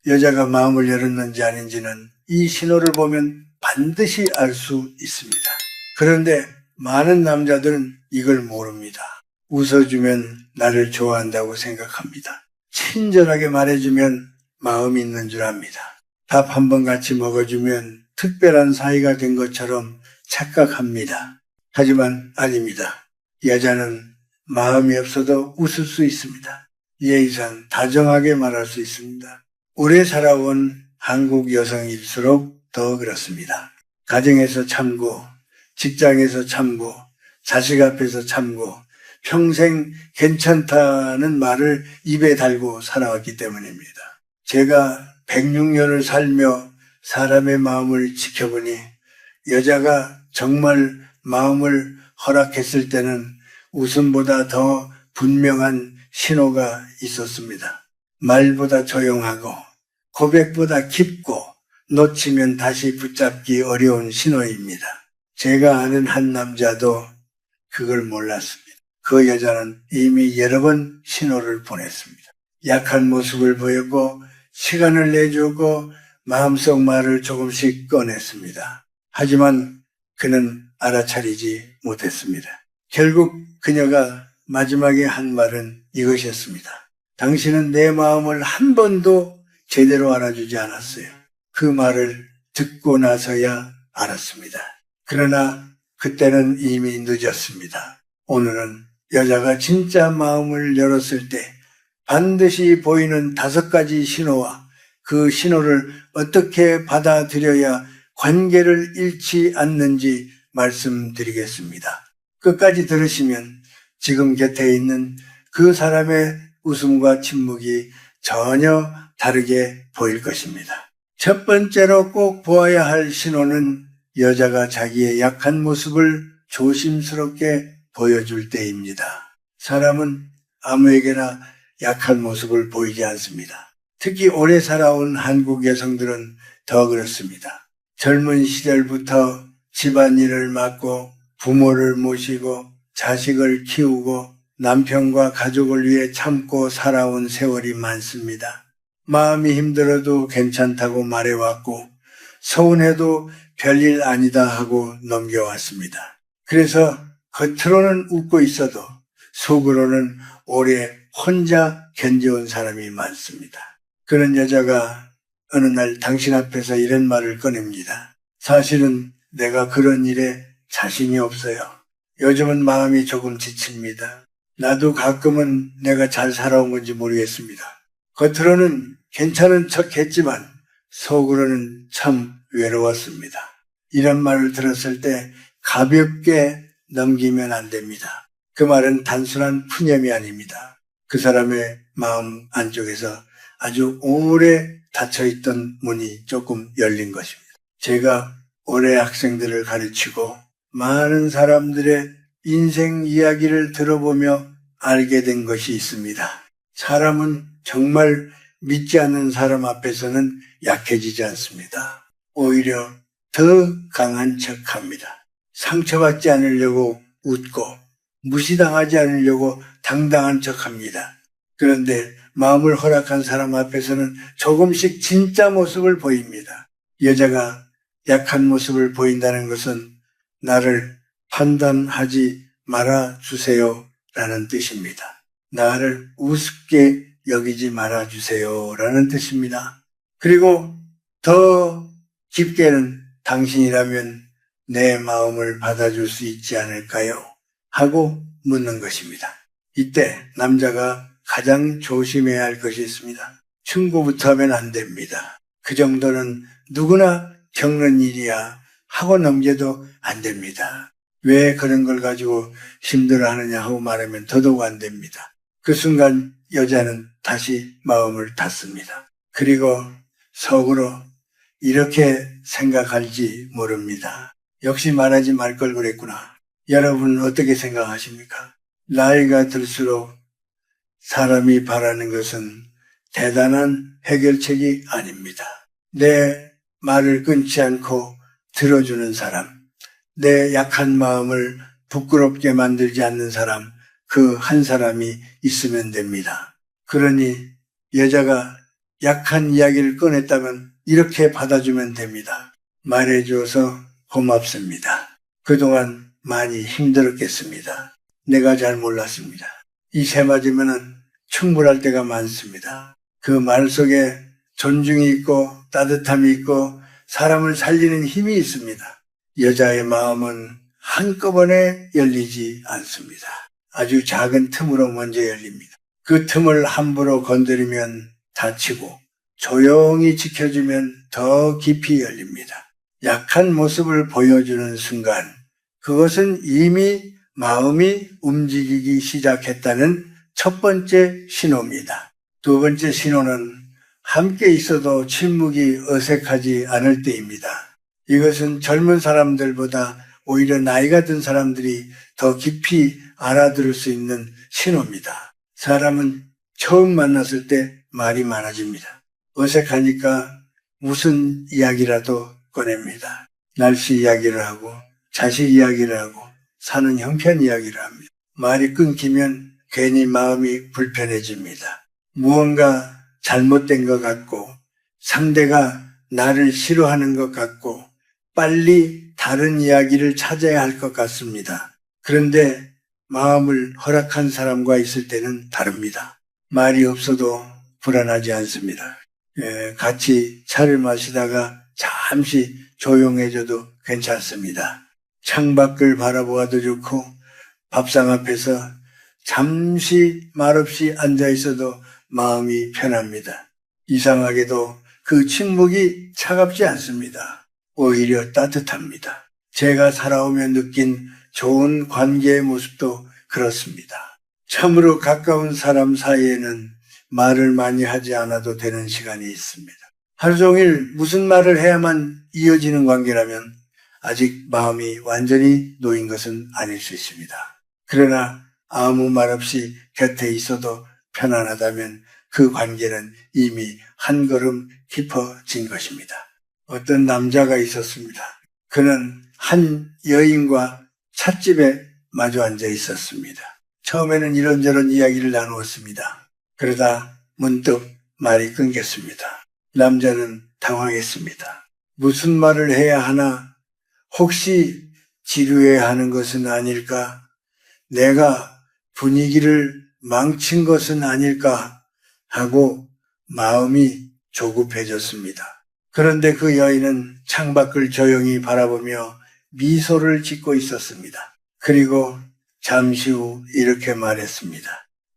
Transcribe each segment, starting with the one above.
여자가 마음을 열었는지 아닌지는 이 신호를 보면 반드시 알 수 있습니다. 그런데 많은 남자들은 이걸 모릅니다. 웃어주면 나를 좋아한다고 생각합니다. 친절하게 말해주면 마음이 있는 줄 압니다. 밥 한 번 같이 먹어주면 특별한 사이가 된 것처럼 착각합니다. 하지만 아닙니다. 여자는 마음이 없어도 웃을 수 있습니다. 예의상 다정하게 말할 수 있습니다. 오래 살아온 한국 여성일수록 더 그렇습니다. 가정에서 참고, 직장에서 참고, 자식 앞에서 참고, 평생 괜찮다는 말을 입에 달고 살아왔기 때문입니다. 제가 106년을 살며 사람의 마음을 지켜보니 여자가 정말 마음을 허락했을 때는 웃음보다 더 분명한 신호가 있었습니다. 말보다 조용하고 고백보다 깊고 놓치면 다시 붙잡기 어려운 신호입니다. 제가 아는 한 남자도 그걸 몰랐습니다. 그 여자는 이미 여러 번 신호를 보냈습니다. 약한 모습을 보였고 시간을 내주고 마음속 말을 조금씩 꺼냈습니다. 하지만 그는 알아차리지 못했습니다. 결국 그녀가 마지막에 한 말은 이것이었습니다. 당신은 내 마음을 한 번도 제대로 알아주지 않았어요. 그 말을 듣고 나서야 알았습니다. 그러나 그때는 이미 늦었습니다. 오늘은 여자가 진짜 마음을 열었을 때 반드시 보이는 5가지 신호와 그 신호를 어떻게 받아들여야 관계를 잃지 않는지 말씀드리겠습니다. 끝까지 들으시면 지금 곁에 있는 그 사람의 웃음과 침묵이 전혀 다르게 보일 것입니다. 첫 번째로 꼭 보아야 할 신호는 여자가 자기의 약한 모습을 조심스럽게 보여줄 때입니다. 사람은 아무에게나 약한 모습을 보이지 않습니다. 특히 오래 살아온 한국 여성들은 더 그렇습니다. 젊은 시절부터 집안일을 맡고 부모를 모시고 자식을 키우고 남편과 가족을 위해 참고 살아온 세월이 많습니다. 마음이 힘들어도 괜찮다고 말해왔고 서운해도 별일 아니다 하고 넘겨왔습니다. 그래서 겉으로는 웃고 있어도 속으로는 오래 혼자 견뎌온 사람이 많습니다. 그런 여자가 어느 날 당신 앞에서 이런 말을 꺼냅니다. 사실은 내가 그런 일에 자신이 없어요. 요즘은 마음이 조금 지칩니다. 나도 가끔은 내가 잘 살아온 건지 모르겠습니다. 겉으로는 괜찮은 척 했지만 속으로는 참 외로웠습니다. 이런 말을 들었을 때 가볍게 넘기면 안 됩니다. 그 말은 단순한 푸념이 아닙니다. 그 사람의 마음 안쪽에서 아주 오래 닫혀있던 문이 조금 열린 것입니다. 제가 오래 학생들을 가르치고 많은 사람들의 인생 이야기를 들어보며 알게 된 것이 있습니다. 사람은 정말 믿지 않는 사람 앞에서는 약해지지 않습니다. 오히려 더 강한 척합니다. 상처받지 않으려고 웃고 무시당하지 않으려고 당당한 척합니다. 그런데 마음을 허락한 사람 앞에서는 조금씩 진짜 모습을 보입니다. 여자가 약한 모습을 보인다는 것은 나를 판단하지 말아주세요 라는 뜻입니다. 나를 우습게 여기지 말아주세요 라는 뜻입니다. 그리고 더 깊게는 당신이라면 내 마음을 받아줄 수 있지 않을까요? 하고 묻는 것입니다. 이때 남자가 가장 조심해야 할 것이 있습니다. 충고부터 하면 안 됩니다. 그 정도는 누구나 겪는 일이야 하고 넘겨도 안 됩니다. 왜 그런 걸 가지고 힘들어하느냐 하고 말하면 더더욱 안 됩니다. 그 순간 여자는 다시 마음을 닫습니다. 그리고 속으로 이렇게 생각할지 모릅니다. 역시 말하지 말 걸 그랬구나. 여러분은 어떻게 생각하십니까? 나이가 들수록 사람이 바라는 것은 대단한 해결책이 아닙니다. 내 말을 끊지 않고 들어주는 사람, 내 약한 마음을 부끄럽게 만들지 않는 사람, 그 한 사람이 있으면 됩니다. 그러니 여자가 약한 이야기를 꺼냈다면 이렇게 받아주면 됩니다. 말해줘서 고맙습니다. 그동안 많이 힘들었겠습니다. 내가 잘 몰랐습니다. 이 세 맞으면 충분할 때가 많습니다. 그 말 속에 존중이 있고 따뜻함이 있고 사람을 살리는 힘이 있습니다. 여자의 마음은 한꺼번에 열리지 않습니다. 아주 작은 틈으로 먼저 열립니다. 그 틈을 함부로 건드리면 다치고 조용히 지켜주면 더 깊이 열립니다. 약한 모습을 보여주는 순간 그것은 이미 마음이 움직이기 시작했다는 첫 번째 신호입니다. 두 번째 신호는 함께 있어도 침묵이 어색하지 않을 때입니다. 이것은 젊은 사람들보다 오히려 나이가 든 사람들이 더 깊이 알아들을 수 있는 신호입니다. 사람은 처음 만났을 때 말이 많아집니다. 어색하니까 무슨 이야기라도 꺼냅니다. 날씨 이야기를 하고 자식 이야기를 하고 사는 형편 이야기를 합니다. 말이 끊기면 괜히 마음이 불편해집니다. 무언가 잘못된 것 같고 상대가 나를 싫어하는 것 같고 빨리 다른 이야기를 찾아야 할 것 같습니다. 그런데 마음을 허락한 사람과 있을 때는 다릅니다. 말이 없어도 불안하지 않습니다. 같이 차를 마시다가 잠시 조용해져도 괜찮습니다. 창밖을 바라보아도 좋고 밥상 앞에서 잠시 말없이 앉아 있어도 마음이 편합니다. 이상하게도 그 침묵이 차갑지 않습니다. 오히려 따뜻합니다. 제가 살아오며 느낀 좋은 관계의 모습도 그렇습니다. 참으로 가까운 사람 사이에는 말을 많이 하지 않아도 되는 시간이 있습니다. 하루 종일 무슨 말을 해야만 이어지는 관계라면 아직 마음이 완전히 놓인 것은 아닐 수 있습니다. 그러나 아무 말 없이 곁에 있어도 편안하다면 그 관계는 이미 한 걸음 깊어진 것입니다. 어떤 남자가 있었습니다. 그는 한 여인과 찻집에 마주 앉아 있었습니다. 처음에는 이런저런 이야기를 나누었습니다. 그러다 문득 말이 끊겼습니다. 남자는 당황했습니다. 무슨 말을 해야 하나? 혹시 지루해야 하는 것은 아닐까? 내가 분위기를 망친 것은 아닐까? 하고 마음이 조급해졌습니다. 그런데 그 여인은 창밖을 조용히 바라보며 미소를 짓고 있었습니다. 그리고 잠시 후 이렇게 말했습니다.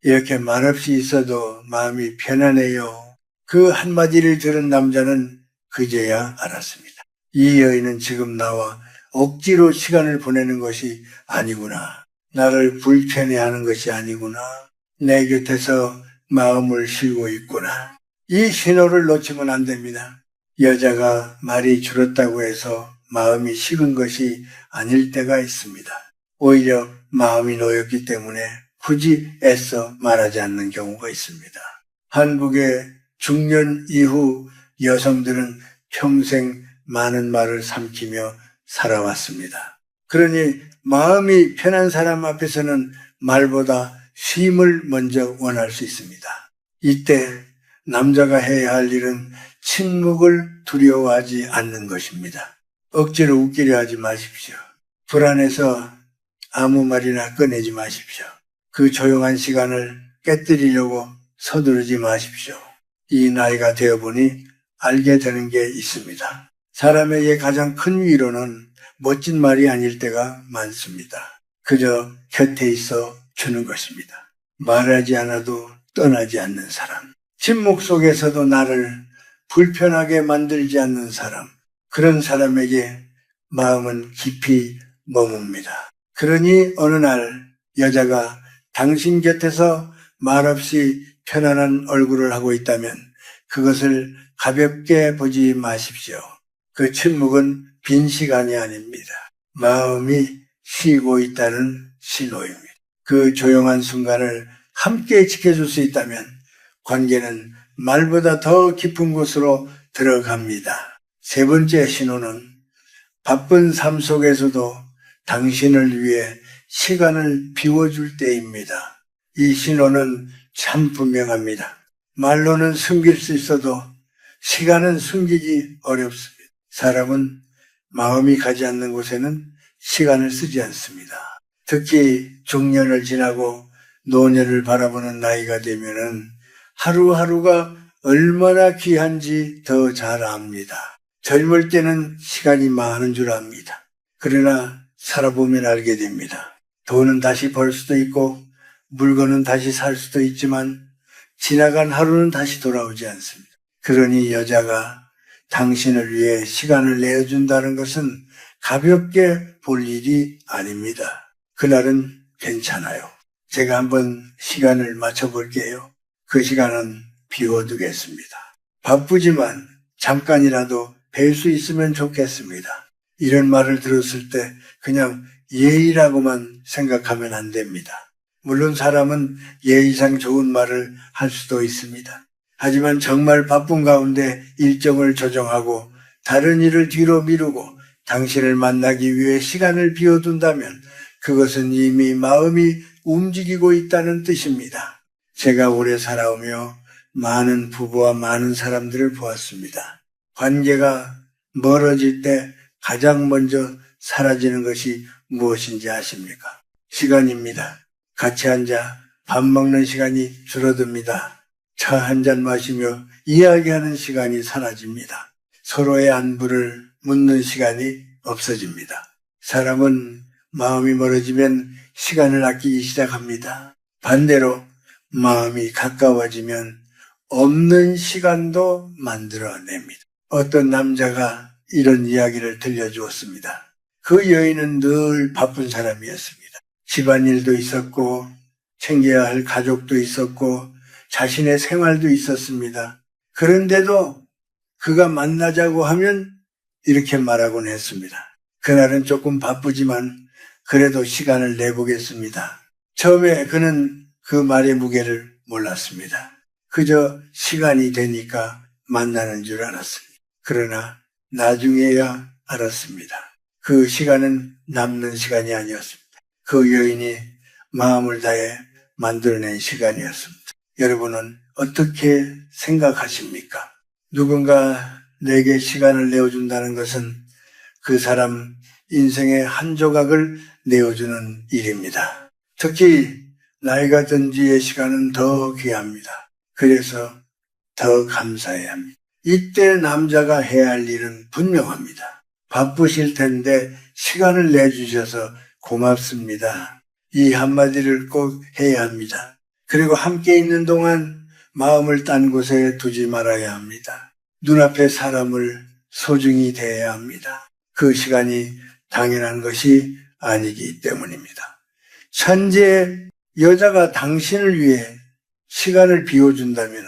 이렇게 말없이 있어도 마음이 편안해요. 그 한마디를 들은 남자는 그제야 알았습니다. 이 여인은 지금 나와 억지로 시간을 보내는 것이 아니구나. 나를 불편해하는 것이 아니구나. 내 곁에서 마음을 쉬고 있구나. 이 신호를 놓치면 안 됩니다. 여자가 말이 줄었다고 해서 마음이 식은 것이 아닐 때가 있습니다. 오히려 마음이 놓였기 때문에 굳이 애써 말하지 않는 경우가 있습니다. 한국의 중년 이후 여성들은 평생 많은 말을 삼키며 살아왔습니다. 그러니 마음이 편한 사람 앞에서는 말보다 쉼을 먼저 원할 수 있습니다. 이때 남자가 해야 할 일은 침묵을 두려워하지 않는 것입니다. 억지로 웃기려 하지 마십시오. 불안해서 아무 말이나 꺼내지 마십시오. 그 조용한 시간을 깨뜨리려고 서두르지 마십시오. 이 나이가 되어보니 알게 되는 게 있습니다. 사람에게 가장 큰 위로는 멋진 말이 아닐 때가 많습니다. 그저 곁에 있어 주는 것입니다. 말하지 않아도 떠나지 않는 사람. 침묵 속에서도 나를 불편하게 만들지 않는 사람. 그런 사람에게 마음은 깊이 머뭅니다. 그러니 어느 날 여자가 당신 곁에서 말없이 편안한 얼굴을 하고 있다면 그것을 가볍게 보지 마십시오. 그 침묵은 빈 시간이 아닙니다. 마음이 쉬고 있다는 신호입니다. 그 조용한 순간을 함께 지켜줄 수 있다면 관계는 말보다 더 깊은 곳으로 들어갑니다. 세 번째 신호는 바쁜 삶 속에서도 당신을 위해 시간을 비워줄 때입니다. 이 신호는 참 분명합니다. 말로는 숨길 수 있어도 시간은 숨기기 어렵습니다. 사람은 마음이 가지 않는 곳에는 시간을 쓰지 않습니다. 특히 중년을 지나고 노년을 바라보는 나이가 되면은 하루하루가 얼마나 귀한지 더 잘 압니다. 젊을 때는 시간이 많은 줄 압니다. 그러나 살아보면 알게 됩니다. 돈은 다시 벌 수도 있고 물건은 다시 살 수도 있지만 지나간 하루는 다시 돌아오지 않습니다. 그러니 여자가 당신을 위해 시간을 내어준다는 것은 가볍게 볼 일이 아닙니다. 그날은 괜찮아요. 제가 한번 시간을 맞춰볼게요. 그 시간은 비워두겠습니다. 바쁘지만 잠깐이라도 뵐 수 있으면 좋겠습니다. 이런 말을 들었을 때 그냥 예의라고만 생각하면 안 됩니다. 물론 사람은 예의상 좋은 말을 할 수도 있습니다. 하지만 정말 바쁜 가운데 일정을 조정하고 다른 일을 뒤로 미루고 당신을 만나기 위해 시간을 비워둔다면 그것은 이미 마음이 움직이고 있다는 뜻입니다. 제가 오래 살아오며 많은 부부와 많은 사람들을 보았습니다. 관계가 멀어질 때 가장 먼저 사라지는 것이 무엇인지 아십니까? 시간입니다. 같이 앉아 밥 먹는 시간이 줄어듭니다. 차 한 잔 마시며 이야기하는 시간이 사라집니다. 서로의 안부를 묻는 시간이 없어집니다. 사람은 마음이 멀어지면 시간을 아끼기 시작합니다. 반대로 마음이 가까워지면 없는 시간도 만들어냅니다. 어떤 남자가 이런 이야기를 들려주었습니다. 그 여인은 늘 바쁜 사람이었습니다. 집안일도 있었고 챙겨야 할 가족도 있었고 자신의 생활도 있었습니다. 그런데도 그가 만나자고 하면 이렇게 말하곤 했습니다. 그날은 조금 바쁘지만 그래도 시간을 내보겠습니다. 처음에 그는 그 말의 무게를 몰랐습니다. 그저 시간이 되니까 만나는 줄 알았습니다. 그러나 나중에야 알았습니다. 그 시간은 남는 시간이 아니었습니다. 그 여인이 마음을 다해 만들어낸 시간이었습니다. 여러분은 어떻게 생각하십니까? 누군가 내게 시간을 내어준다는 것은 그 사람 인생의 한 조각을 내어주는 일입니다. 특히 나이가 든 뒤의 시간은 더 귀합니다. 그래서 더 감사해야 합니다. 이때 남자가 해야 할 일은 분명합니다. 바쁘실 텐데 시간을 내주셔서 고맙습니다. 이 한마디를 꼭 해야 합니다. 그리고 함께 있는 동안 마음을 딴 곳에 두지 말아야 합니다. 눈앞의 사람을 소중히 대해야 합니다. 그 시간이 당연한 것이 아니기 때문입니다. 현재 여자가 당신을 위해 시간을 비워준다면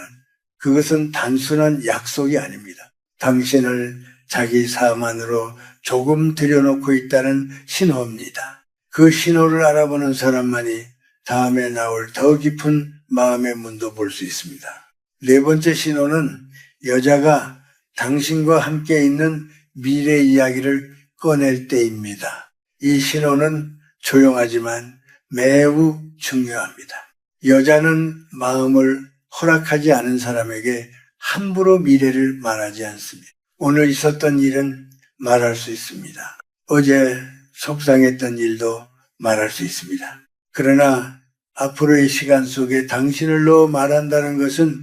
그것은 단순한 약속이 아닙니다. 당신을 자기 삶 안으로 조금 들여놓고 있다는 신호입니다. 그 신호를 알아보는 사람만이 다음에 나올 더 깊은 마음의 문도 볼 수 있습니다. 네 번째 신호는 여자가 당신과 함께 있는 미래 이야기를 꺼낼 때입니다. 이 신호는 조용하지만 매우 중요합니다. 여자는 마음을 허락하지 않은 사람에게 함부로 미래를 말하지 않습니다. 오늘 있었던 일은 말할 수 있습니다. 어제 속상했던 일도 말할 수 있습니다. 그러나 앞으로의 시간 속에 당신을 넣어 말한다는 것은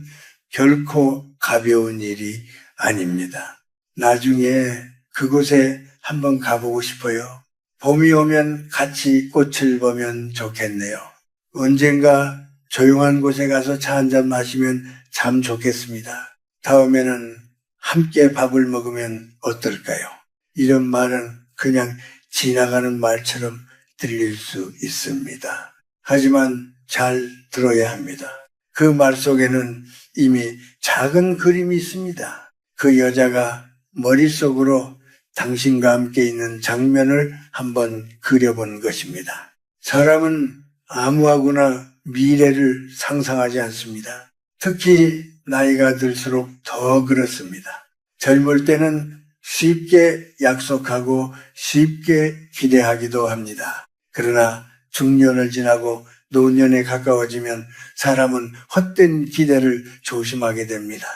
결코 가벼운 일이 아닙니다. 나중에 그곳에 한번 가보고 싶어요. 봄이 오면 같이 꽃을 보면 좋겠네요. 언젠가 조용한 곳에 가서 차 한잔 마시면 참 좋겠습니다. 다음에는 함께 밥을 먹으면 어떨까요? 이런 말은 그냥 지나가는 말처럼 들릴 수 있습니다. 하지만 잘 들어야 합니다. 그 말 속에는 이미 작은 그림이 있습니다. 그 여자가 머릿속으로 당신과 함께 있는 장면을 한번 그려본 것입니다. 사람은 아무하고나 미래를 상상하지 않습니다. 특히 나이가 들수록 더 그렇습니다. 젊을 때는 쉽게 약속하고 쉽게 기대하기도 합니다. 그러나 중년을 지나고 노년에 가까워지면 사람은 헛된 기대를 조심하게 됩니다.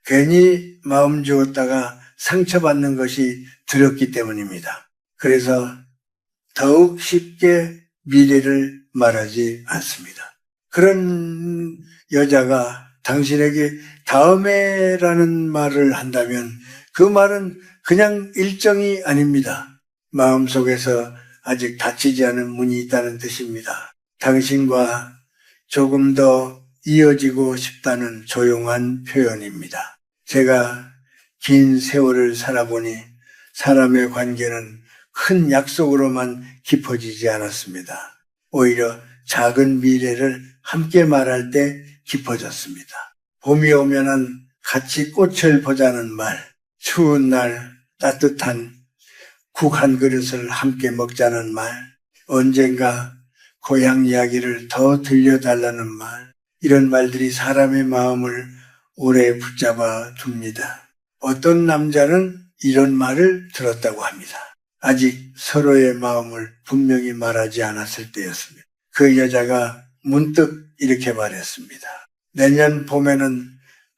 괜히 마음 주었다가 상처받는 것이 두렵기 때문입니다. 그래서 더욱 쉽게 미래를 말하지 않습니다. 그런 여자가 당신에게 다음에라는 말을 한다면 그 말은 그냥 일정이 아닙니다. 마음속에서 아직 닫히지 않은 문이 있다는 뜻입니다. 당신과 조금 더 이어지고 싶다는 조용한 표현입니다. 제가 긴 세월을 살아보니 사람의 관계는 큰 약속으로만 깊어지지 않았습니다. 오히려 작은 미래를 함께 말할 때 깊어졌습니다. 봄이 오면은 같이 꽃을 보자는 말, 추운 날 따뜻한 국 한 그릇을 함께 먹자는 말, 언젠가 고향 이야기를 더 들려달라는 말, 이런 말들이 사람의 마음을 오래 붙잡아 둡니다. 어떤 남자는 이런 말을 들었다고 합니다. 아직 서로의 마음을 분명히 말하지 않았을 때였습니다. 그 여자가 문득 이렇게 말했습니다. 내년 봄에는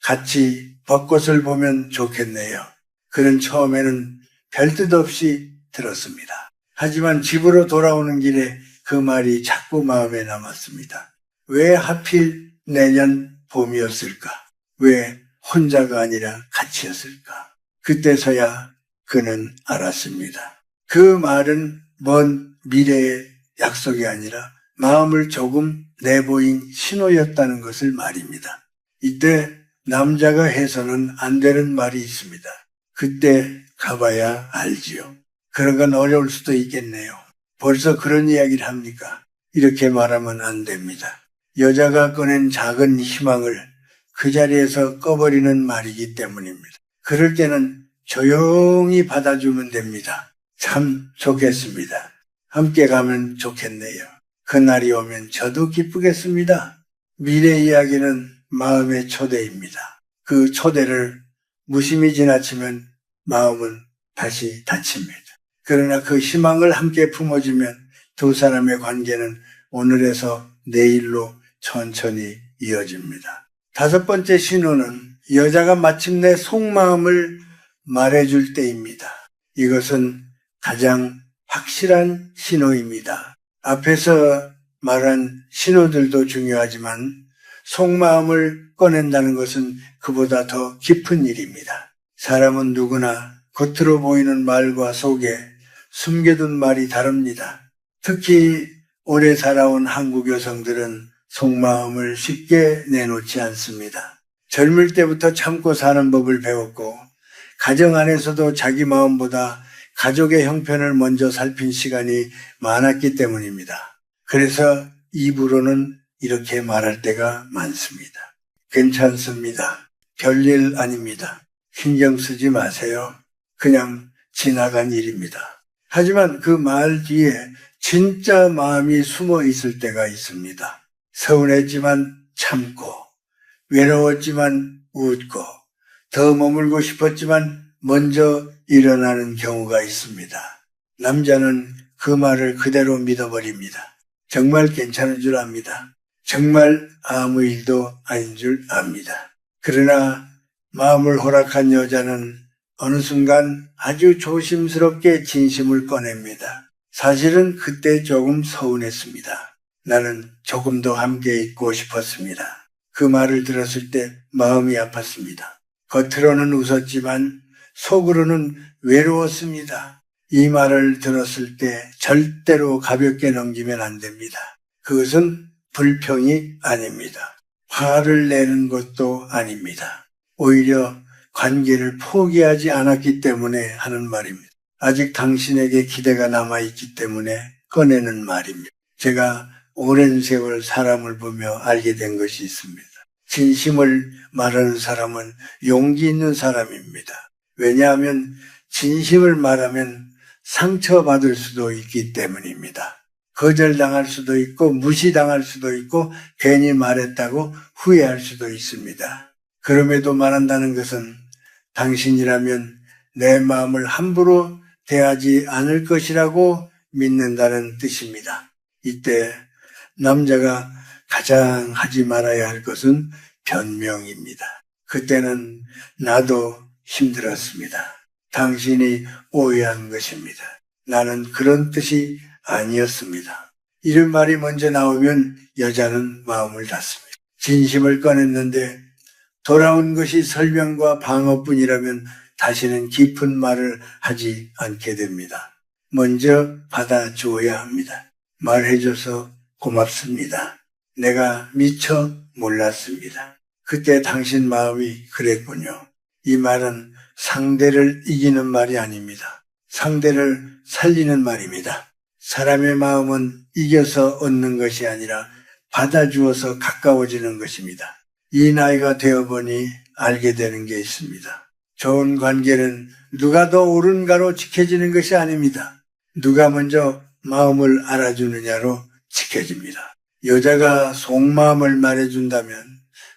같이 벚꽃을 보면 좋겠네요. 그는 처음에는 별뜻 없이 들었습니다. 하지만 집으로 돌아오는 길에 그 말이 자꾸 마음에 남았습니다. 왜 하필 내년 봄이었을까? 왜 혼자가 아니라 같이였을까? 그때서야 그는 알았습니다. 그 말은 먼 미래의 약속이 아니라 마음을 조금 내보인 신호였다는 것을 말입니다. 이때 남자가 해서는 안 되는 말이 있습니다. 그때 가봐야 알지요. 그런 건 어려울 수도 있겠네요. 벌써 그런 이야기를 합니까? 이렇게 말하면 안 됩니다. 여자가 꺼낸 작은 희망을 그 자리에서 꺼버리는 말이기 때문입니다. 그럴 때는 조용히 받아주면 됩니다. 참 좋겠습니다. 함께 가면 좋겠네요. 그날이 오면 저도 기쁘겠습니다. 미래 이야기는 마음의 초대입니다. 그 초대를 무심히 지나치면 마음은 다시 닫힙니다. 그러나 그 희망을 함께 품어주면 두 사람의 관계는 오늘에서 내일로 천천히 이어집니다. 다섯 번째 신호는 여자가 마침내 속마음을 말해줄 때입니다. 이것은 가장 확실한 신호입니다. 앞에서 말한 신호들도 중요하지만 속마음을 꺼낸다는 것은 그보다 더 깊은 일입니다. 사람은 누구나 겉으로 보이는 말과 속에 숨겨둔 말이 다릅니다. 특히 오래 살아온 한국 여성들은 속마음을 쉽게 내놓지 않습니다. 젊을 때부터 참고 사는 법을 배웠고 가정 안에서도 자기 마음보다 가족의 형편을 먼저 살핀 시간이 많았기 때문입니다. 그래서 입으로는 이렇게 말할 때가 많습니다. 괜찮습니다. 별일 아닙니다. 신경 쓰지 마세요. 그냥 지나간 일입니다. 하지만 그 말 뒤에 진짜 마음이 숨어 있을 때가 있습니다. 서운했지만 참고, 외로웠지만 웃고, 더 머물고 싶었지만 먼저 일어나는 경우가 있습니다. 남자는 그 말을 그대로 믿어버립니다. 정말 괜찮은 줄 압니다. 정말 아무 일도 아닌 줄 압니다. 그러나 마음을 허락한 여자는 어느 순간 아주 조심스럽게 진심을 꺼냅니다. 사실은 그때 조금 서운했습니다. 나는 조금 더 함께 있고 싶었습니다. 그 말을 들었을 때 마음이 아팠습니다. 겉으로는 웃었지만 속으로는 외로웠습니다. 이 말을 들었을 때 절대로 가볍게 넘기면 안 됩니다. 그것은 불평이 아닙니다. 화를 내는 것도 아닙니다. 오히려 관계를 포기하지 않았기 때문에 하는 말입니다. 아직 당신에게 기대가 남아있기 때문에 꺼내는 말입니다. 제가 오랜 세월 사람을 보며 알게 된 것이 있습니다. 진심을 말하는 사람은 용기 있는 사람입니다. 왜냐하면 진심을 말하면 상처받을 수도 있기 때문입니다. 거절당할 수도 있고 무시당할 수도 있고 괜히 말했다고 후회할 수도 있습니다. 그럼에도 말한다는 것은 당신이라면 내 마음을 함부로 대하지 않을 것이라고 믿는다는 뜻입니다. 이때 남자가 가장 하지 말아야 할 것은 변명입니다. 그때는 나도 힘들었습니다. 당신이 오해한 것입니다. 나는 그런 뜻이 아니었습니다. 이런 말이 먼저 나오면 여자는 마음을 닫습니다. 진심을 꺼냈는데 돌아온 것이 설명과 방어뿐이라면 다시는 깊은 말을 하지 않게 됩니다. 먼저 받아주어야 합니다. 말해줘서 고맙습니다. 내가 미처 몰랐습니다. 그때 당신 마음이 그랬군요. 이 말은 상대를 이기는 말이 아닙니다. 상대를 살리는 말입니다. 사람의 마음은 이겨서 얻는 것이 아니라 받아주어서 가까워지는 것입니다. 이 나이가 되어보니 알게 되는 게 있습니다. 좋은 관계는 누가 더 옳은가로 지켜지는 것이 아닙니다. 누가 먼저 마음을 알아주느냐로 지켜집니다. 여자가 속마음을 말해준다면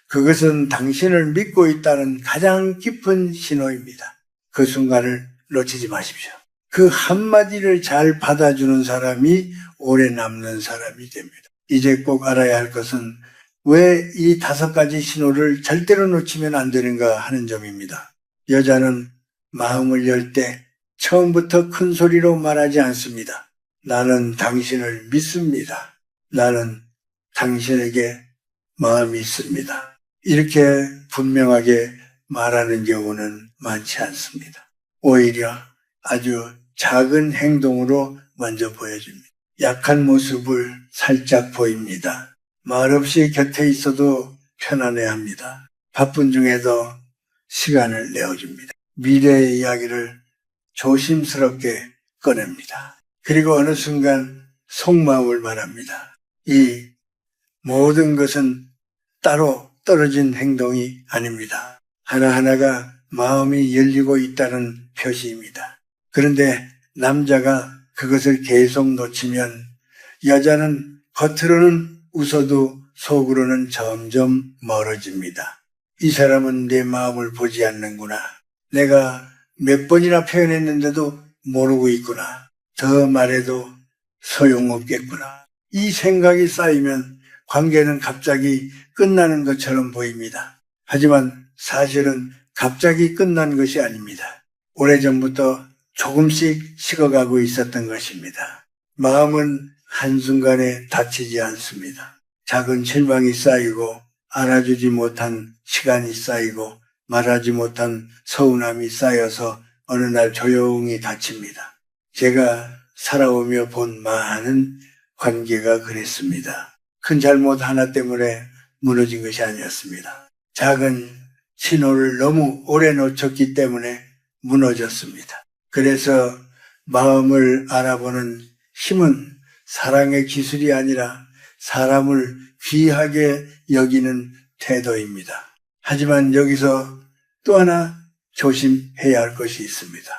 그것은 당신을 믿고 있다는 가장 깊은 신호입니다. 그 순간을 놓치지 마십시오. 그 한마디를 잘 받아주는 사람이 오래 남는 사람이 됩니다. 이제 꼭 알아야 할 것은 왜 이 5가지 신호를 절대로 놓치면 안 되는가 하는 점입니다. 여자는 마음을 열 때 처음부터 큰 소리로 말하지 않습니다. 나는 당신을 믿습니다. 나는 당신에게 마음이 있습니다. 이렇게 분명하게 말하는 경우는 많지 않습니다. 오히려 아주 작은 행동으로 먼저 보여줍니다. 약한 모습을 살짝 보입니다. 말없이 곁에 있어도 편안해합니다. 바쁜 중에도 시간을 내어줍니다. 미래의 이야기를 조심스럽게 꺼냅니다. 그리고 어느 순간 속마음을 말합니다. 이 모든 것은 따로 떨어진 행동이 아닙니다. 하나하나가 마음이 열리고 있다는 표시입니다. 그런데 남자가 그것을 계속 놓치면 여자는 겉으로는 웃어도 속으로는 점점 멀어집니다. 이 사람은 내 마음을 보지 않는구나. 내가 몇 번이나 표현했는데도 모르고 있구나. 더 말해도 소용없겠구나. 이 생각이 쌓이면 관계는 갑자기 끝나는 것처럼 보입니다. 하지만 사실은 갑자기 끝난 것이 아닙니다. 오래전부터 조금씩 식어가고 있었던 것입니다. 마음은 한순간에 다치지 않습니다. 작은 실망이 쌓이고 알아주지 못한 시간이 쌓이고 말하지 못한 서운함이 쌓여서 어느 날 조용히 닫힙니다. 제가 살아오며 본 많은 관계가 그랬습니다. 큰 잘못 하나 때문에 무너진 것이 아니었습니다. 작은 신호를 너무 오래 놓쳤기 때문에 무너졌습니다. 그래서 마음을 알아보는 힘은 사랑의 기술이 아니라 사람을 귀하게 여기는 태도입니다. 하지만 여기서 또 하나 조심해야 할 것이 있습니다.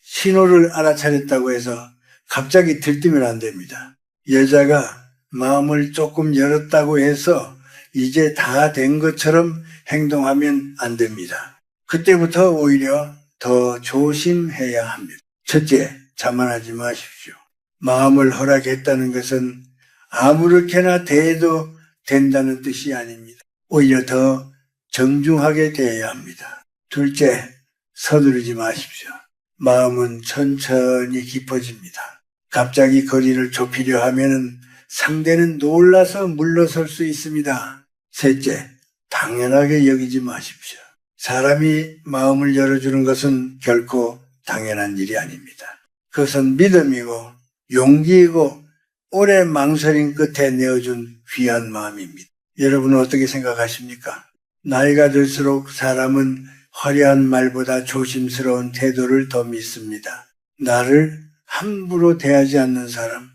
신호를 알아차렸다고 해서 갑자기 들뜨면 안 됩니다. 여자가 마음을 조금 열었다고 해서 이제 다 된 것처럼 행동하면 안 됩니다. 그때부터 오히려 더 조심해야 합니다. 첫째, 자만하지 마십시오. 마음을 허락했다는 것은 아무렇게나 대해도 된다는 뜻이 아닙니다. 오히려 더 정중하게 대해야 합니다. 둘째, 서두르지 마십시오. 마음은 천천히 깊어집니다. 갑자기 거리를 좁히려 하면 상대는 놀라서 물러설 수 있습니다. 셋째, 당연하게 여기지 마십시오. 사람이 마음을 열어주는 것은 결코 당연한 일이 아닙니다. 그것은 믿음이고 용기이고 오래 망설임 끝에 내어준 귀한 마음입니다. 여러분은 어떻게 생각하십니까? 나이가 들수록 사람은 화려한 말보다 조심스러운 태도를 더 믿습니다. 나를 함부로 대하지 않는 사람,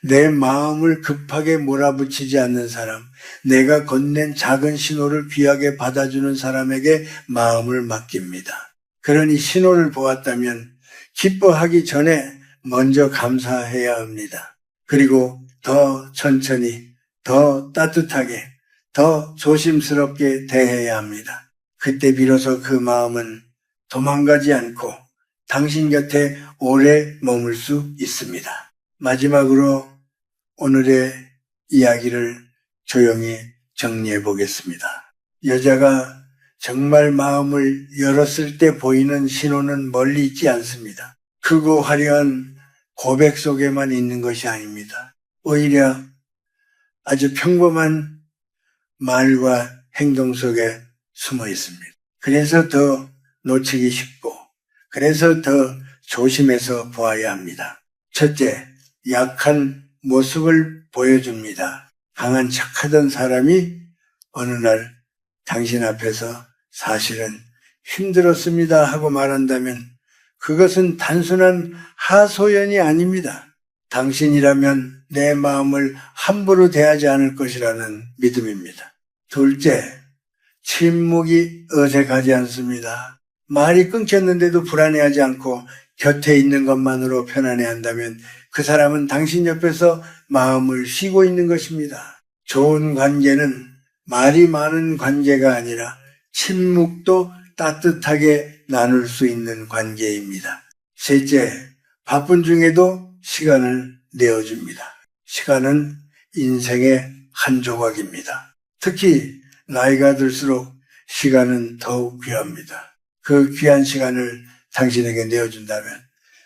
내 마음을 급하게 몰아붙이지 않는 사람, 내가 건넨 작은 신호를 귀하게 받아주는 사람에게 마음을 맡깁니다. 그러니 신호를 보았다면 기뻐하기 전에 먼저 감사해야 합니다. 그리고 더 천천히, 더 따뜻하게, 더 조심스럽게 대해야 합니다. 그때 비로소 그 마음은 도망가지 않고 당신 곁에 오래 머물 수 있습니다. 마지막으로 오늘의 이야기를 조용히 정리해 보겠습니다. 여자가 정말 마음을 열었을 때 보이는 신호는 멀리 있지 않습니다. 크고 화려한 고백 속에만 있는 것이 아닙니다. 오히려 아주 평범한 말과 행동 속에 숨어 있습니다. 그래서 더 놓치기 쉽고, 그래서 더 조심해서 보아야 합니다. 첫째, 약한 모습을 보여줍니다. 강한 척하던 사람이 어느 날 당신 앞에서 사실은 힘들었습니다 하고 말한다면 그것은 단순한 하소연이 아닙니다. 당신이라면 내 마음을 함부로 대하지 않을 것이라는 믿음입니다. 둘째, 침묵이 어색하지 않습니다. 말이 끊겼는데도 불안해하지 않고 곁에 있는 것만으로 편안해한다면 그 사람은 당신 옆에서 마음을 쉬고 있는 것입니다. 좋은 관계는 말이 많은 관계가 아니라 침묵도 따뜻하게 나눌 수 있는 관계입니다. 셋째, 바쁜 중에도 시간을 내어줍니다. 시간은 인생의 한 조각입니다. 특히 나이가 들수록 시간은 더욱 귀합니다. 그 귀한 시간을 당신에게 내어준다면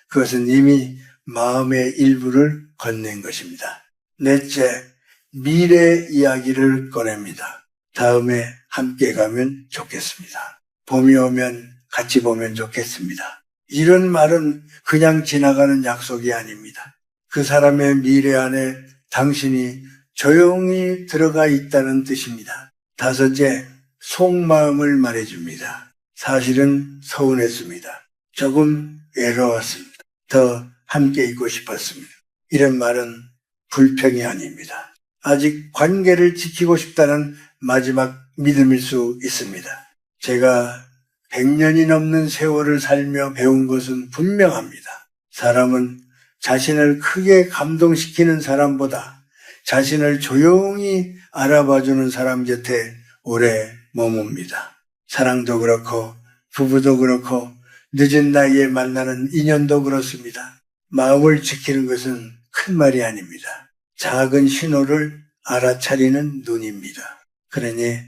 그것은 이미 마음의 일부를 건넨 것입니다. 넷째, 미래 이야기를 꺼냅니다. 다음에 함께 가면 좋겠습니다. 봄이 오면 같이 보면 좋겠습니다. 이런 말은 그냥 지나가는 약속이 아닙니다. 그 사람의 미래 안에 당신이 조용히 들어가 있다는 뜻입니다. 다섯째, 속마음을 말해줍니다. 사실은 서운했습니다. 조금 외로웠습니다. 더 함께 있고 싶었습니다. 이런 말은 불평이 아닙니다. 아직 관계를 지키고 싶다는 마지막 믿음일 수 있습니다. 제가 100년이 넘는 세월을 살며 배운 것은 분명합니다. 사람은 자신을 크게 감동시키는 사람보다 자신을 조용히 알아봐주는 사람 곁에 오래 머뭅니다. 사랑도 그렇고 부부도 그렇고 늦은 나이에 만나는 인연도 그렇습니다. 마음을 지키는 것은 큰 말이 아닙니다. 작은 신호를 알아차리는 눈입니다. 그러니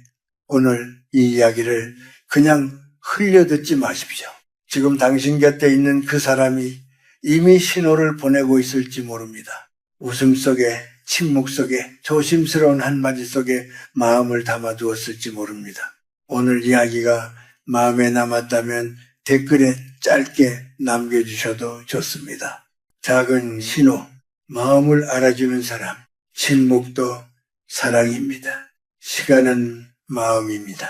오늘 이 이야기를 그냥 흘려듣지 마십시오. 지금 당신 곁에 있는 그 사람이 이미 신호를 보내고 있을지 모릅니다. 웃음 속에, 침묵 속에, 조심스러운 한마디 속에 마음을 담아두었을지 모릅니다. 오늘 이야기가 마음에 남았다면 댓글에 짧게 남겨주셔도 좋습니다. 작은 신호, 마음을 알아주는 사람, 침묵도 사랑입니다. 시간은 마음입니다.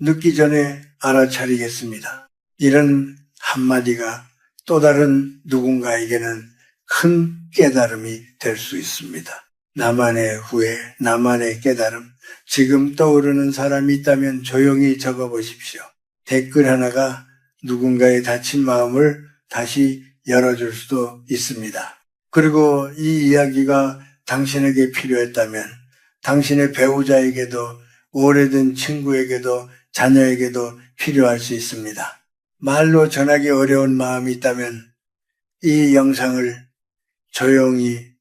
늦기 전에 알아차리겠습니다. 이런 한마디가 또 다른 누군가에게는 큰 깨달음이 될 수 있습니다. 나만의 후회, 나만의 깨달음, 지금 떠오르는 사람이 있다면 조용히 적어보십시오. 댓글 하나가 누군가의 다친 마음을 다시 열어줄 수도 있습니다. 그리고 이 이야기가 당신에게 필요했다면 당신의 배우자에게도 오래된 친구에게도 자녀에게도 필요할 수 있습니다. 말로 전하기 어려운 마음이 있다면 이 영상을 조용히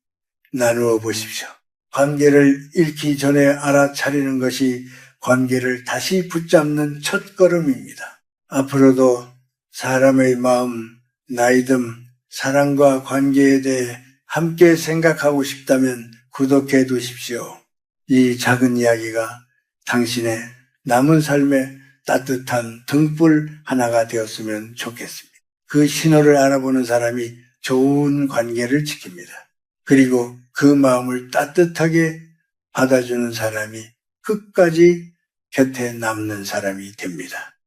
나누어 보십시오. 관계를 잃기 전에 알아차리는 것이 관계를 다시 붙잡는 첫걸음입니다. 앞으로도 사람의 마음, 나이듦, 사랑과 관계에 대해 함께 생각하고 싶다면 구독해 두십시오. 이 작은 이야기가 당신의 남은 삶의 따뜻한 등불 하나가 되었으면 좋겠습니다. 그 신호를 알아보는 사람이 좋은 관계를 지킵니다. 그리고 그 마음을 따뜻하게 받아주는 사람이 끝까지 곁에 남는 사람이 됩니다.